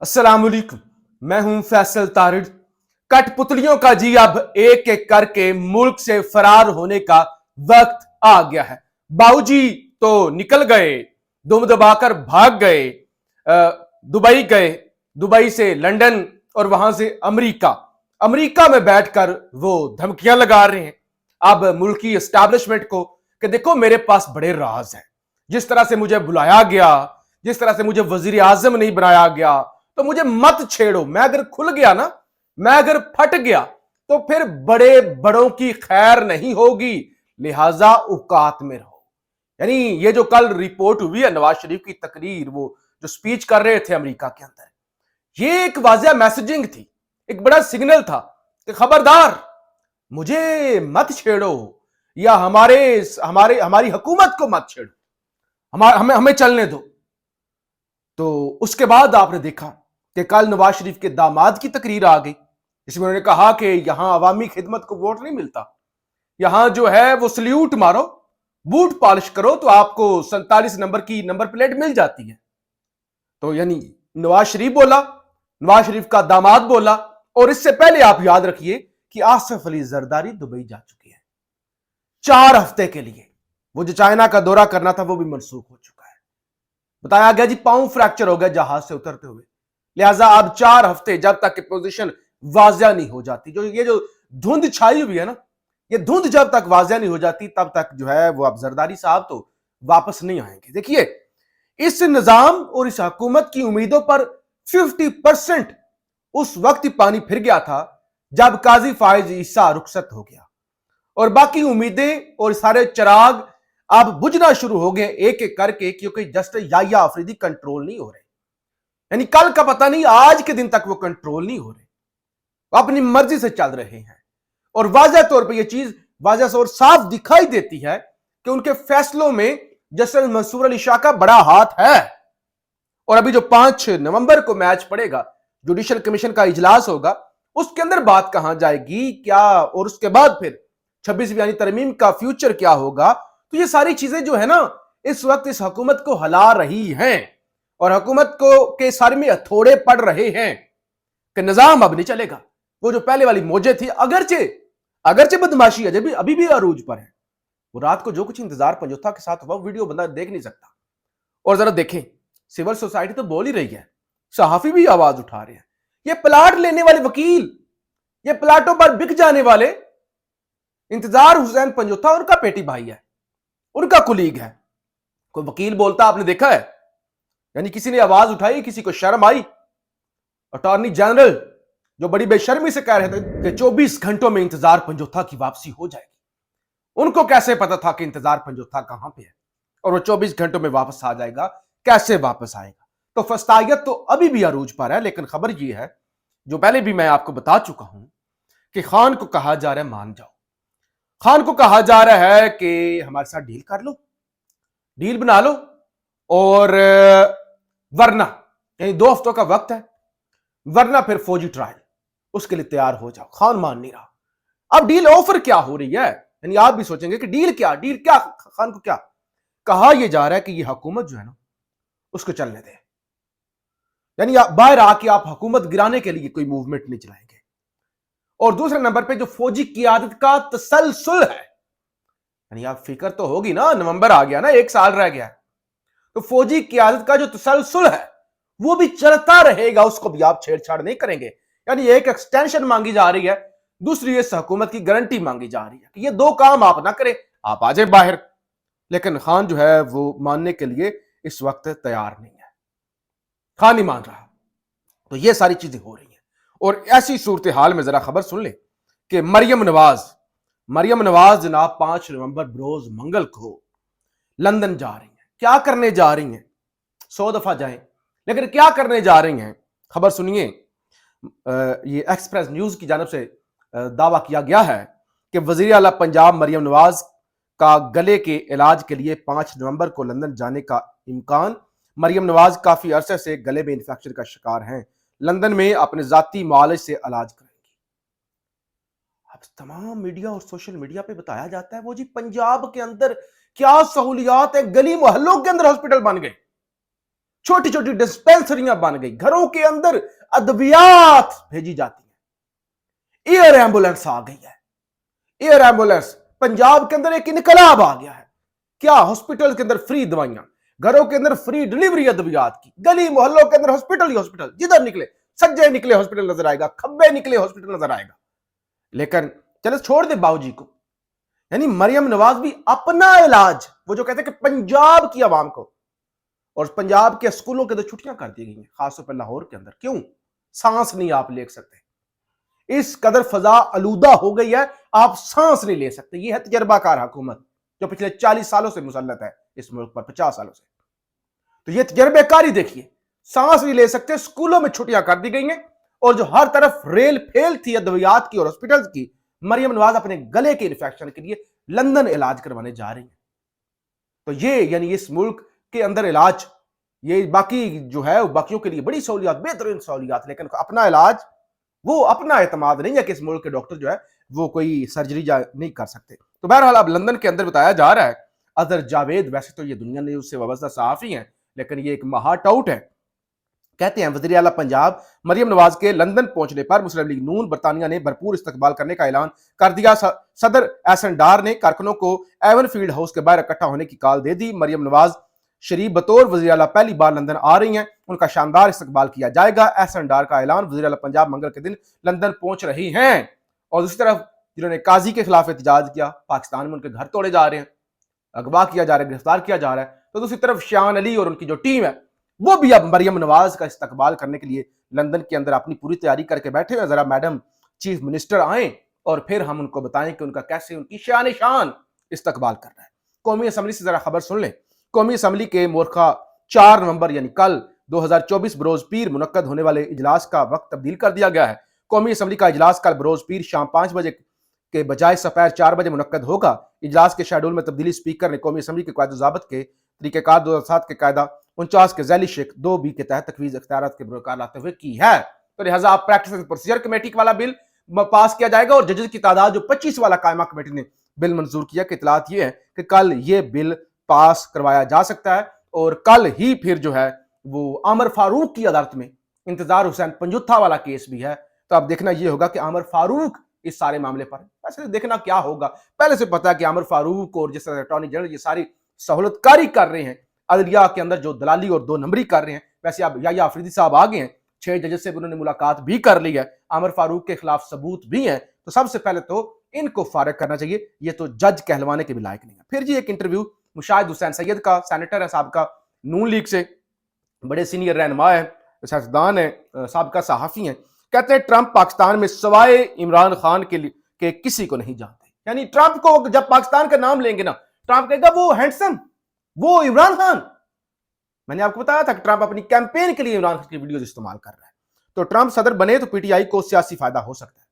अस्सलाम वालेकुम। मैं हूं फैसल तारिड़। कठपुतलियों का जी अब एक एक करके मुल्क से फरार होने का वक्त आ गया है। बाबूजी तो निकल गए, दुम दबाकर भाग गए, दुबई गए, दुबई से लंदन और वहां से अमेरिका। अमेरिका में बैठकर वो धमकियां लगा रहे हैं अब मुल्की एस्टैब्लिशमेंट को कि देखो मेरे पास बड़े राज हैं। जिस तरह से मुझे बुलाया गया, जिस तरह से मुझे वजीर आजम नहीं बनाया गया, तो मुझे मत छेड़ो। मैं अगर खुल गया ना, मैं अगर फट गया तो फिर बड़े बड़ों की खैर नहीं होगी, लिहाजा औकात में रहो। यानी ये जो कल रिपोर्ट हुई है नवाज शरीफ की तकरीर, वो जो स्पीच कर रहे थे अमेरिका के अंदर, ये एक वाजिया मैसेजिंग थी, एक बड़ा सिग्नल था कि खबरदार मुझे मत छेड़ो या हमारे हमारे हमारी हुकूमत को मत छेड़ो, हमें हमें चलने दो। तो उसके बाद आपने देखा कि कल नवाज शरीफ के दामाद की तकरीर आ गई, जिसमें उन्होंने कहा कि यहां अवामी खिदमत को वोट नहीं मिलता, यहां जो है वो सल्यूट मारो, बूट पॉलिश करो तो आपको 47 नंबर की नंबर प्लेट मिल जाती है। तो यानी नवाज शरीफ बोला, नवाज शरीफ का दामाद बोला, और इससे पहले आप याद रखिए कि आसिफ अली जरदारी दुबई जा चुके हैं 4 हफ्ते के लिए। वो जो चाइना का दौरा करना था वो भी मनसूख हो चुका है। बताया गया जी पांव फ्रैक्चर हो गया जहाज से उतरते हुए, लिहाजा अब 4 हफ्ते जब तक पोजीशन वाजिया नहीं हो जाती, ये जो धुंध छाई हुई है ना, ये धुंध जब तक वाजिया नहीं हो जाती तब तक जो है वो अब जरदारी साहब तो वापस नहीं आएंगे। देखिए इस निजाम और इस हुकूमत की उम्मीदों पर 50% उस वक्त ही पानी फिर गया था जब काजी फाइज ईसा रुखसत हो गया, और बाकी उम्मीदें और सारे चिराग अब बुझना शुरू हो गए एक एक करके, क्योंकि जस्टिस याह्या अफरीदी कंट्रोल नहीं हो रहे। यानी कल का पता नहीं, आज के दिन तक वो कंट्रोल नहीं हो रहे, वो अपनी मर्जी से चल रहे हैं। और वाज़ह तौर पे ये चीज वाज़ह और साफ दिखाई देती है कि उनके फैसलों में जस्टिस मंसूर अली शाह का बड़ा हाथ है। और अभी जो 5 नवंबर को मैच पड़ेगा, जुडिशल कमीशन का इजलास होगा, उसके अंदर बात कहां जाएगी क्या, और उसके बाद फिर 26वीं यानी तरमीम का फ्यूचर क्या होगा। तो ये सारी चीजें जो है ना इस वक्त इस हुकूमत को हिला रही हैं, और हुकूमत को के सारे में हथौड़े पड़ रहे हैं कि निजाम अब नहीं चलेगा। वो जो पहले वाली मौजें थी, अगरचे अगरचे बदमाशी अभी भी अरूज पर है। वो रात को जो कुछ इंतजार पंजोथा के साथ हुआ वीडियो बंदा देख नहीं सकता। और जरा देखें, सिविल सोसाइटी तो बोल ही रही है, सहाफी भी आवाज उठा रहे हैं। ये प्लाट लेने वाले वकील, ये प्लाटों पर बिक जाने वाले, इंतजार हुसैन पंजोथा उनका पेटी भाई है, उनका कुलीग है। कोई वकील बोलता आपने देखा है? यानी किसी ने आवाज उठाई, किसी को शर्म आई? अटॉर्नी जनरल जो बड़ी बेशर्मी से कह रहे थे कि 24 घंटों में इंतजार पंजोथा की वापसी हो जाएगी, उनको कैसे पता था कि इंतजार पंजोथा कहां पे है और वो 24 घंटों में वापस आ जाएगा? कैसे वापस आएगा? तो फस्तायत तो अभी भी अरूज पर है। लेकिन खबर यह है, जो पहले भी मैं आपको बता चुका हूं, कि खान को कहा जा रहा है मान जाओ। खान को कहा जा रहा है कि हमारे साथ डील कर लो, डील बना लो, और वरना यानी 2 हफ्तों का वक्त है, वरना फिर फौजी ट्रायल, उसके लिए तैयार हो जाओ। खान मान नहीं रहा। अब डील ऑफर क्या हो रही है? यानी आप भी सोचेंगे कि डील क्या खान को क्या कहा यह जा रहा है कि यह हुकूमत जो है ना उसको चलने दे। यानी आप बाहर आके आप हुकूमत गिराने के लिए कोई मूवमेंट नहीं चलाएंगे। और दूसरे नंबर पे जो फौजी क़ियादत का तसलसल है, यानी आप फिक्र तो होगी ना, नवंबर आ गया ना, 1 साल रह गया, तो फौजी क़ियादत का जो तसलसल है वो भी चलता रहेगा, उसको भी आप छेड़छाड़ नहीं करेंगे। यानी एक एक्सटेंशन मांगी जा रही है, दूसरी इस हुकूमत की गारंटी मांगी जा रही है कि ये 2 काम आप ना करें, आप आ जाए बाहर। लेकिन खान जो है वो मानने के लिए इस वक्त तैयार नहीं है, खान नहीं मान रहा। तो ये सारी चीजें हो रही हैं। और ऐसी सूरत हाल में जरा खबर सुन ले कि मरियम नवाज जनाब 5 नवंबर बरोज मंगल को लंदन जा रही हैं। क्या करने जा रही हैं? 100 दफा जाएं, लेकिन क्या करने जा रही हैं? खबर सुनिए। ये एक्सप्रेस न्यूज की जानब से दावा किया गया है कि वजीर आला पंजाब मरियम नवाज का गले के इलाज के लिए 5 नवंबर को लंदन जाने का इम्कान। मरियम नवाज काफी अरसे से गले में इन्फेक्शन का शिकार हैं, लंदन में अपने जाती मुआलिज से इलाज करेंगी। अब तमाम मीडिया और सोशल मीडिया पे बताया जाता है वो जी पंजाब के अंदर क्या सहूलियात है, गली मोहल्लों के अंदर हॉस्पिटल बन गए, छोटी छोटी डिस्पेंसरियां बन गई, घरों के अंदर अद्वियात भेजी जाती है, एयर एम्बुलेंस आ गई है। एयर एम्बुलेंस, पंजाब के अंदर एक इनकलाब आ गया है। क्या हॉस्पिटल के अंदर फ्री दवाइयां, घरों के अंदर फ्री डिलीवरी अद्वियात की, गली मोहल्लों के अंदर हॉस्पिटल ही हॉस्पिटल, जिधर निकले सज्जे निकले हॉस्पिटल नजर आएगा, खब्बे निकले हॉस्पिटल नजर आएगा। लेकिन चलो छोड़ दे बाबूजी को, यानी मरियम नवाज भी अपना इलाज, वो जो कहते हैं कि पंजाब की आवाम को, और पंजाब के स्कूलों के अंदर छुट्टियां कर दी गई हैं, खासतौर पर लाहौर के अंदर। क्यों? सांस नहीं आप ले सकते, इस कदर फजा आलूदा हो गई है, आप सांस नहीं ले सकते। यह है तजर्बाकार हुकूमत जो पिछले 40 सालों से मुसल्लत है इस मुल्क पर, 50 सालों से। तो यह तजर्बेकारी देखिए, सांस नहीं ले सकते, स्कूलों में छुट्टियां कर दी गई हैं, और जो हर तरफ रेल फेल थी अद्वियात की और हॉस्पिटल की, मरियम नवाज अपने गले के इन्फेक्शन के लिए लंदन इलाज करवाने जा रही है। तो ये यानी इस मुल्क के अंदर इलाज, ये बाकी जो है बाकियों के लिए बड़ी सहूलियात, बेहतरीन सहूलियात, लेकिन अपना इलाज, वो अपना एतमाद नहीं है कि इस मुल्क के डॉक्टर जो है वो कोई सर्जरी नहीं कर सकते। तो बहरहाल अब लंदन के अंदर बताया जा रहा है अजहर जावेद, वैसे तो ये दुनिया ने उससे वाबस्ता सहाफी हैं, लेकिन ये एक महाट आउट है। कहते हैं वज़ीर आला पंजाब मरियम नवाज के लंदन पहुंचने पर मुस्लिम लीग नून बरतानिया ने भरपूर इस्तकबाल करने का ऐलान कर दिया। सदर एहसन डार ने कारकुनों को एवन फील्ड हाउस के बाहर इकट्ठा होने की कॉल दे दी। मरियम नवाज शरीफ बतौर वज़ीर आला पहली बार लंदन आ रही हैं, उनका शानदार इस्तकबाल किया जाएगा। एहसन डार का ऐलान, वज़ीर आला पंजाब मंगल के दिन लंदन पहुंच रही हैं। और दूसरी तरफ जिन्होंने काजी के खिलाफ एहतजाज किया, पाकिस्तान में उनके घर तोड़े जा रहे हैं, अगवा किया जा रहा है, गिरफ्तार किया जा रहा है, तो दूसरी तरफ शान अली और उनकी जो टीम है वो भी अब मरियम नवाज का इस्तकबाल करने के लिए लंदन के अंदर अपनी पूरी तैयारी करके बैठे हुए। जरा मैडम चीफ मिनिस्टर आए और फिर हम उनको बताएं कि उनका कैसे उनकी शान शान इस्तकबाल कर रहा है। कौमी असम्बली से जरा खबर सुन लें। कौमी असम्बली के मोरखा 4 नवंबर यानी कल 2024 बरोज पीर मुनक्कद होने वाले इजलास का वक्त तब्दील कर दिया गया है। कौमी असम्बली का इजलास कल बरोज पीर शाम 5 बजे के बजाय दोपहर 4 बजे मुनक्कद होगा। इजलास के शेड्यूल में तब्दीली स्पीकर ने कौमी असम्बली के कायदे ज़ाबत के तरीक़ेकार 2007 के कायदा 49 के ज़ैली शेख 2B के तहत तकवीज़ इख्तियारात के बरकरार लाते हुए की है। तो लिहाजा आप प्रैक्टिस एंड प्रोसीजर कमेटी वाला बिल पास किया जाएगा और जजेस की तादाद जो 25 वाला कायमा कमेटी ने बिल मंजूर किया कि इतलात ये है कि कल ये बिल पास करवाया जा सकता है और कल ही फिर जो है वो आमर फारूक की अदालत में इंतजार हुसैन पंजुत्था वाला केस भी है। तो अब देखना ये होगा कि आमर फारूक इस सारे मामले पर, वैसे देखना क्या होगा, पहले से पता है कि आमर फारूक और जिस तरह अटॉर्नी जनरल ये सारी सहूलतकारी कर रहे हैं, अदलिया के अंदर जो दलाली और 2 नंबरी कर रहे हैं, वैसे अब या अफरीदी साहब आ गए हैं, 6 जजेस से उन्होंने मुलाकात भी कर ली है, आमर फारूक के खिलाफ सबूत भी हैं, तो सबसे पहले तो इनको फारिग करना चाहिए, ये तो जज कहलवाने के भी लायक नहीं है। फिर जी एक इंटरव्यू मुशाहिद हुसैन सैयद का, सेनेटर है साहब का, नून लीग से बड़े सीनियर रहनुमा है, सियासतदान है, साहब का सहाफ़ी हैं। कहते हैं ट्रंप पाकिस्तान में सवाए इमरान खान के किसी को नहीं जानते। यानी ट्रंप को जब पाकिस्तान का नाम लेंगे ना, ट्रंप कहेगा वो हैंडसम, वो इमरान खान। मैंने आपको बताया था कि ट्रंप अपनी कैंपेन के लिए इमरान खान की वीडियोस इस्तेमाल कर रहा है। तो ट्रंप सदर बने तो पीटीआई को सियासी फायदा हो सकता है।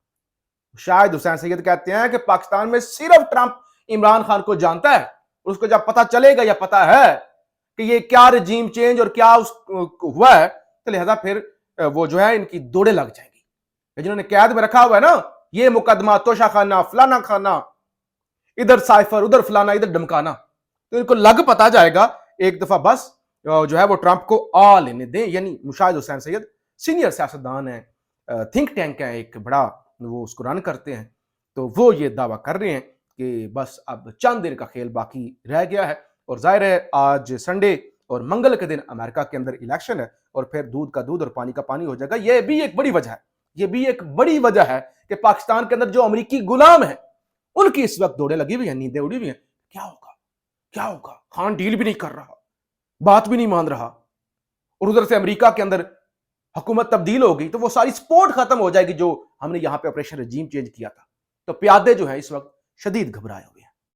शाहिद हुसैन सैयद कहते हैं कि पाकिस्तान में सिर्फ ट्रंप इमरान खान को जानता है, उसको जब पता चलेगा या पता है कि ये क्या रजीम चेंज और क्या हुआ है, तो लिहाजा फिर वो जो है इनकी दौड़े लग जाएंगी। जिन्होंने कैद में रखा हुआ है ना, ये मुकदमा, तोशा खाना, फलाना खाना, इधर साइफर, उधर फलाना, इधर धमकाना, तो इनको लग पता जाएगा एक दफा, बस जो है वो ट्रंप को आ लेने दें। यानी मुशाहिद हुसैन सैयद सीनियर सियासतदान है, थिंक टैंक है एक बड़ा, वो उसको रन करते हैं, तो वो ये दावा कर रहे हैं कि बस अब चंद दिन का खेल बाकी रह गया है। और जाहिर है आज संडे और मंगल के दिन अमेरिका के अंदर इलेक्शन है और फिर दूध का दूध और पानी का पानी हो जाएगा। ये भी एक बड़ी वजह है, ये भी एक बड़ी वजह है कि पाकिस्तान के अंदर जो अमेरिकी गुलाम है उनकी इस वक्त दौड़े लगी हुई है, नींदें उड़ी हुई हैं। क्या होगा, क्या होगा? खान डील भी नहीं कर रहा, बात भी नहीं मान रहा, और उधर से अमेरिका के अंदर हुकूमत तब्दील हो गई, तो वो सारी सपोर्ट खत्म हो जाएगी जो हमने यहां पे ऑपरेशन रजीम चेंज किया था। तो प्यादे जो है इस वक्त शदीद घबराए।